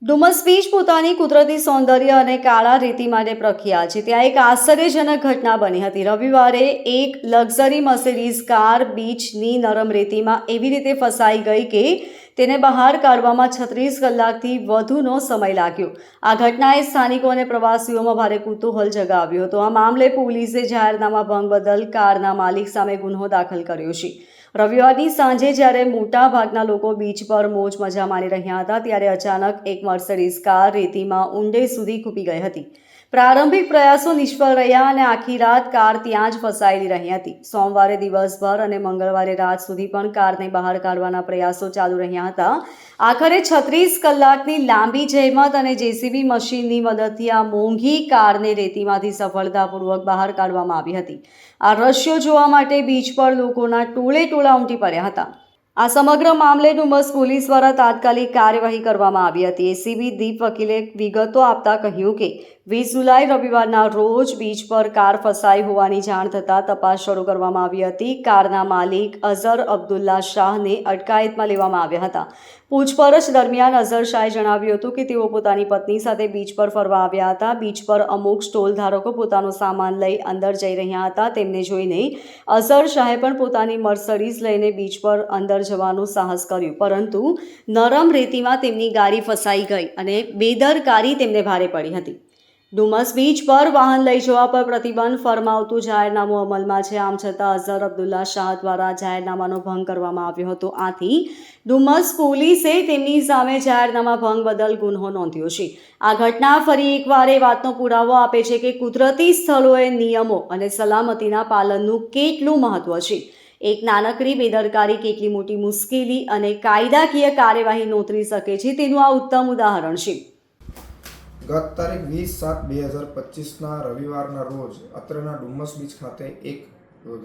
Dumas beach પોતાની કુદરતી સૌંદર્ય અને કાળા રેતી માટે પ્રખ્યાત છે. ત્યાં એક આશ્ચર્યજનક ઘટના બની હતી. રવિવારે એક લક્ઝરી મર્સિડીઝ કાર બીચની નરમ રેતીમાં એવી રીતે ફસાઈ ગઈ કે તેને બહાર કાઢવામાં 36 કલાકથી વધુનો સમય લાગ્યો. આ ઘટનાએ સ્થાનિકો અને પ્રવાસીઓમાં ભારે કુતૂહલ જગાવ્યું હતું. આ મામલે પોલીસે જાહેરનામા ભંગ બદલ કારના માલિક સામે ગુન્હો દાખલ કર્યો છે. રવિવારની સાંજે જ્યારે મોટા ભાગના લોકો બીચ પર મોજ મજા માણી રહ્યા હતા ત્યારે અચાનક એક મર્સિડીઝ કાર રેતીમાં ઊંડે સુધી ખૂંપી ગઈ હતી. પ્રારંભિક પ્રયાસો નિષ્ફળ રહ્યા અને આખી રાત કાર ત્યાં જ ફસાયેલી રહી હતી. સોમવારે દિવસભર અને મંગળવારે રાત સુધી પણ કારને બહાર કાઢવાના પ્રયાસો ચાલુ રહ્યા હતા. આખરે 36 કલાકની લાંબી જહેમત અને જેસીબી મશીનની મદદથી આ મોંઘી કારને રેતીમાંથી સફળતાપૂર્વક બહાર કાઢવામાં આવી હતી. આ દ્રશ્યો જોવા માટે બીચ પર લોકોના ટોળે ઉમટી પડ્યા હતા. આ સમગ્ર મામલે ડુમસ પોલીસ દ્વારા તાત્કાલિક કાર્યવાહી કરવામાં આવી હતી. એસીબી દીપ વકીલે વિગતો આપતા કહ્યું કે 20 જુલાઈ રવિવારના રોજ બીચ પર કાર ફસાઈ હોવાની જાણ થતાં તપાસ શરૂ કરવામાં આવી હતી. કારના માલિક અઝર અબ્દુલ્લા શાહને અટકાયતમાં લેવામાં આવ્યા હતા. પૂછપરછ દરમિયાન અઝર શાહે જણાવ્યું હતું કે તેઓ પોતાની પત્ની સાથે બીચ પર ફરવા આવ્યા હતા. બીચ પર અમુક સ્ટોલ ધારકો પોતાનો સામાન લઈ અંદર જઈ રહ્યા હતા. તેમને જોઈને અઝર શાહે પણ પોતાની મર્સિડીઝ લઈને બીચ પર અંદર જવાનું સાહસ કર્યું, પરંતુ નરમ રેતીમાં તેમની ગાડી ફસાઈ ગઈ અને બેદરકારી તેમને ભારે પડી હતી. ડુમસ બીચ પર વાહન લઈ જવા પર પ્રતિબંધ ફરમાવતું જાહેરનામું અમલમાં છે. આમ છતાં અઝર અબ્દુલ્લા શાહ દ્વારા જાહેરનામાનો ભંગ કરવામાં આવ્યો હતો. આથી ડુમસ પોલીસે તેમની સામે જાહેરનામા ભંગ બદલ ગુન્હો નોંધ્યો છે. આ ઘટના ફરી એકવાર એ વાતનો પુરાવો આપે છે કે કુદરતી સ્થળોએ નિયમો અને સલામતીના પાલનનું કેટલું મહત્વ છે. એક નાનકડી બેદરકારી કેટલી મોટી મુશ્કેલી અને કાયદાકીય કાર્યવાહી નોંધી શકે છે તેનું આ ઉત્તમ ઉદાહરણ છે. ગત તારીખ 20/7/2025ના રવિવારના રોજ અત્રેના ડુમસ બીચ ખાતે એક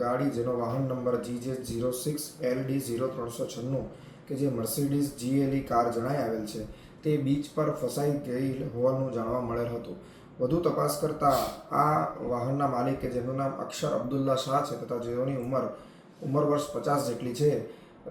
ગાડી જેનો વાહન નંબર GJ06LD0396 કે જે મર્સિડીઝ GLE કાર જણાઈ આવેલ છે તે બીચ પર ફસાઈ ગઈ હોવાનું જાણવા મળેલ હતું. વધુ તપાસ કરતાં આ વાહનના માલિક કે જેનું નામ અક્ષર અબ્દુલ્લા શાહ છે તથા જેઓની ઉંમર વર્ષ 50 જેટલી છે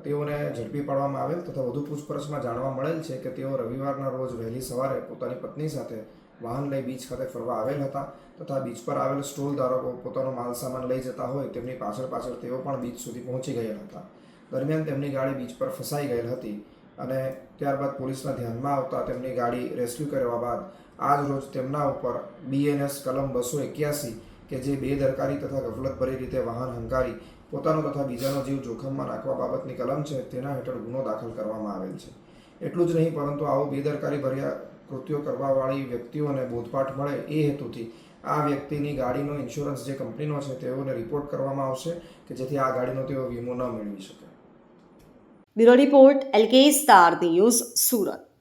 તેઓને ઝડપી પાડવામાં આવેલ તથા વધુ પૂછપરછમાં જાણવા મળેલ છે કે તેઓ રવિવારના રોજ વહેલી સવારે પોતાની પત્ની સાથે વાહન લઈ બીચ ખાતે ફરવા આવેલ હતા તથા બીચ પર આવેલ સ્ટોલ ધારકો પોતાનો માલ સામાન લઈ જતા હોય તેમની પાછળ તેઓ પણ બીચ સુધી પહોંચી ગયેલ હતા. દરમિયાન તેમની ગાડી બીચ પર ફસાઈ ગયેલ હતી અને ત્યારબાદ પોલીસના ધ્યાનમાં આવતા તેમની ગાડી રેસ્ક્યુ કરવા બાદ આજ રોજ તેમના ઉપર BNS કલમ 281 કે જે બેદરકારી તથા ગફલતભરી રીતે વાહન હંકારી પોતાનો તથા બીજાનો જીવ જોખમમાં નાખવા બાબતની કલમ છે તેના હેઠળ ગુનો દાખલ કરવામાં આવેલ છે. એટલું જ નહીં પરંતુ આવું બેદરકારી ભર્યા કૃત્યો કરવાવાળી વ્યક્તિઓને બોધપાઠ મળે એ હેતુથી આ વ્યક્તિની ગાડીનો ઇન્સ્યોરન્સ જે કંપનીનો છે તેઓને રિપોર્ટ કરવામાં આવશે કે જેથી આ ગાડીનો તેઓ વીમો ન મેળવી શકે. Bureau report LK star news, Surat.